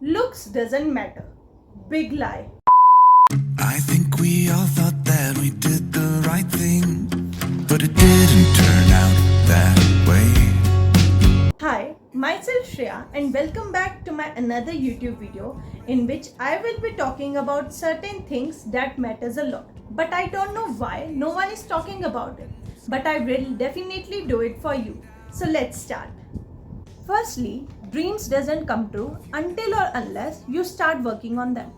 Looks doesn't matter. Big lie. I think we all thought that we did the right thing, but it didn't turn out that way. Hi, myself Shreya and welcome back to my another YouTube video in which I will be talking about certain things that matters a lot. But I don't know why no one is talking about it. But I will definitely do it for you. So let's start. Firstly, dreams doesn't come true until or unless you start working on them.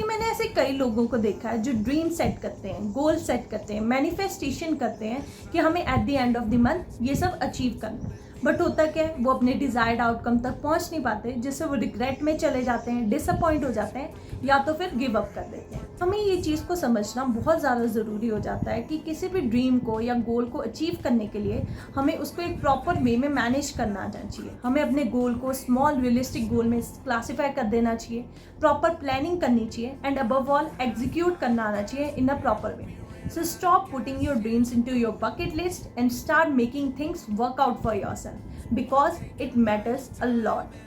मैंने ऐसे कई लोगों को देखा है जो dream set करते हैं, गोल सेट करते हैं, मैनिफेस्टेशन करते हैं कि हमें at the end of the month ये सब अचीव करना है। बट होता क्या है, वो अपने डिजायर्ड आउटकम तक पहुंच नहीं पाते, जिससे वो रिग्रेट में चले जाते हैं, डिसअपॉइंट हो जाते हैं या तो फिर गिव अप कर देते हैं। हमें ये चीज़ को समझना बहुत ज़्यादा ज़रूरी हो जाता है कि किसी भी ड्रीम को या गोल को अचीव करने के लिए हमें उसको एक प्रॉपर वे में मैनेज करना आना चाहिए। हमें अपने गोल को स्मॉल रियलिस्टिक गोल में क्लासीफाई कर देना चाहिए, प्रॉपर प्लानिंग करनी चाहिए एंड अबव ऑल एग्जीक्यूट करना आना चाहिए in a proper way. So stop putting your dreams into your bucket list and start making things work out for yourself because it matters a lot.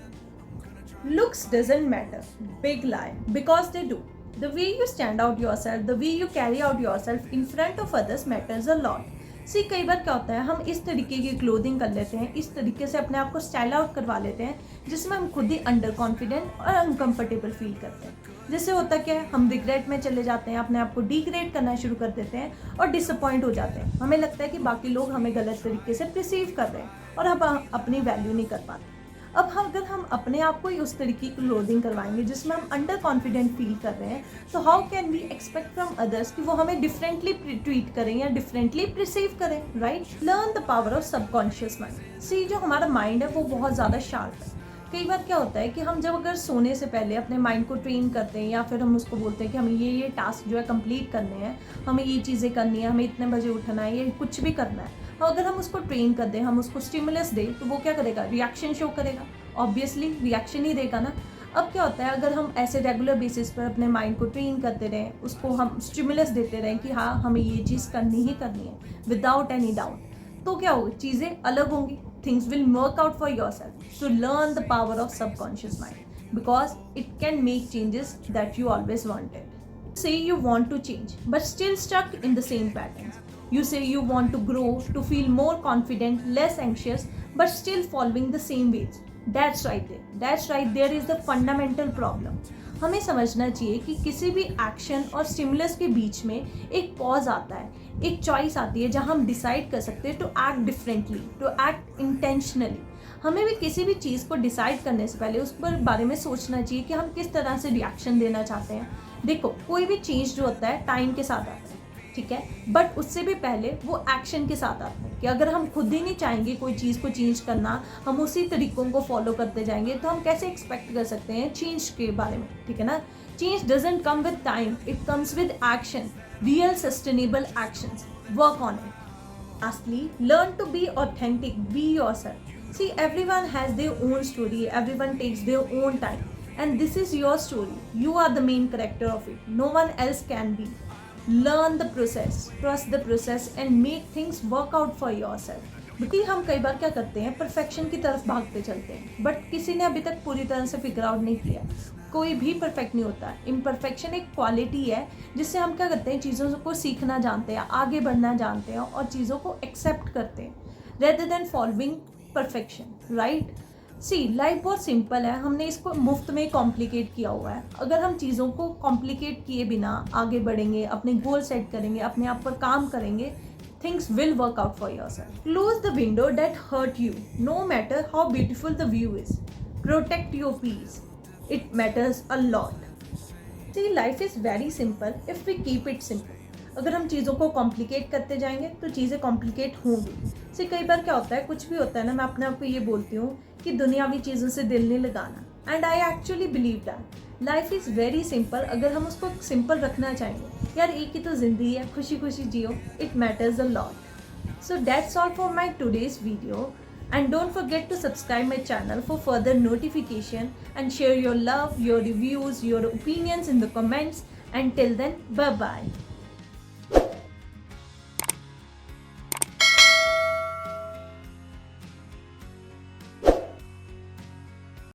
Looks doesn't matter. Big lie. Because they do. The way you stand out yourself, the way you carry out yourself in front of others matters a lot. सी कई बार क्या होता है, हम इस तरीके की clothing कर लेते हैं, इस तरीके से अपने आप को स्टाइल आउट करवा लेते हैं जिसमें हम खुद ही अंडर कॉन्फिडेंट और अनकंफर्टेबल फील करते हैं। जिससे होता क्या है, हम रिग्रेट में चले जाते हैं, अपने आप को डिग्रेड करना शुरू कर देते हैं और डिसअपॉइंट हो जाते हैं। हमें लगता है कि बाकी लोग हमें गलत तरीके से रिसीव कर रहे हैं और हम अपनी वैल्यू नहीं कर पाते। अब अगर हम अपने आप को ही उस तरीके की क्लोथिंग करवाएंगे जिसमें हम अंडर कॉन्फिडेंट फील कर रहे हैं, तो how can we expect from others कि वो हमें डिफरेंटली ट्रीट करें या डिफरेंटली प्रिसीव करें, right? Learn the power of subconscious mind. See जो हमारा माइंड है वो बहुत ज़्यादा शार्प है। कई बार क्या होता है कि हम जब अगर सोने से पहले अपने माइंड को ट्रेन करते हैं या फिर हम उसको बोलते हैं कि हमें ये टास्क जो है कंप्लीट करने हैं, हमें ये चीज़ें करनी है, हमें इतने बजे उठना है, ये कुछ भी करना है, तो अगर हम उसको ट्रेन कर दें, हम उसको स्टिमुलस दें, तो वो क्या करेगा? रिएक्शन शो करेगा। ऑब्वियसली रिएक्शन ही देगा ना। अब क्या होता है, अगर हम ऐसे रेगुलर बेसिस पर अपने माइंड को ट्रेन करते रहें, उसको हम स्टिमुलस देते रहें कि हाँ हमें ये चीज़ करनी ही करनी है विदाउट एनी डाउट, तो क्या होगा? चीज़ें अलग होंगी। Things will work out for yourself. So learn the power of subconscious mind because it can make changes that you always wanted. Say you want to change but still stuck in the same patterns. You say you want to grow, to feel more confident, less anxious, but still following the same ways. That's right there. That's right there is the fundamental problem. हमें समझना चाहिए कि किसी भी action और stimulus के बीच में एक पॉज आता है, एक चॉइस आती है जहां हम डिसाइड कर सकते हैं to act differently, to act intentionally. हमें भी किसी भी चीज़ को डिसाइड करने से पहले उस पर बारे में सोचना चाहिए कि हम किस तरह से रिएक्शन देना चाहते हैं। देखो, कोई भी चेंज जो होता है टाइम के साथ आता है, ठीक है, बट उससे भी पहले वो एक्शन के साथ आता है कि अगर हम खुद ही नहीं चाहेंगे कोई चीज़ को चेंज करना, हम उसी तरीकों को फॉलो करते जाएंगे, तो हम कैसे एक्सपेक्ट कर सकते हैं चेंज के बारे में, ठीक है ना? Change doesn't come with time, it comes with action, real sustainable actions. Work on it. Lastly, learn to be authentic, be yourself. See, everyone has their own story, everyone takes their own time, and this is your story. You are the main character of it. No one else can be. Learn the process, trust the process and make things work out for yourself. क्योंकि हम कई बार क्या करते हैं, perfection की तरफ भागते चलते हैं, बट किसी ने अभी तक पूरी तरह से फिगर आउट नहीं किया। कोई भी परफेक्ट नहीं होता। इम्परफेक्शन एक क्वालिटी है जिससे हम क्या करते हैं, चीज़ों को सीखना जानते हैं, आगे बढ़ना जानते हैं और चीज़ों को एक्सेप्ट करते हैं rather than following perfection, right? See life बहुत सिंपल है, हमने इसको मुफ्त में कॉम्प्लिकेट किया हुआ है। अगर हम चीज़ों को कॉम्प्लिकेट किए बिना आगे बढ़ेंगे, अपने गोल सेट करेंगे, अपने आप पर काम करेंगे, things will work out for yourself. Close the window that hurt you, no matter how beautiful the view is. Protect your peace. It matters a lot. See, life is very simple if we keep it simple. अगर हम चीज़ों को complicate करते जाएंगे तो चीज़ें complicate होंगी। से कई बार क्या होता है, कुछ भी होता है ना, मैं अपने आप को ये बोलती हूँ कि दुनियावी चीज़ों से दिल नहीं लगाना, and I actually believe that life is very simple. अगर हम उसको सिंपल रखना चाहेंगे, यार एक ही तो ज़िंदगी है, खुशी खुशी जियो, it matters a lot. So that's all for my today's video, and don't forget to subscribe my channel for further notification and share your love, your reviews, your opinions in the comments. Until then, bye bye.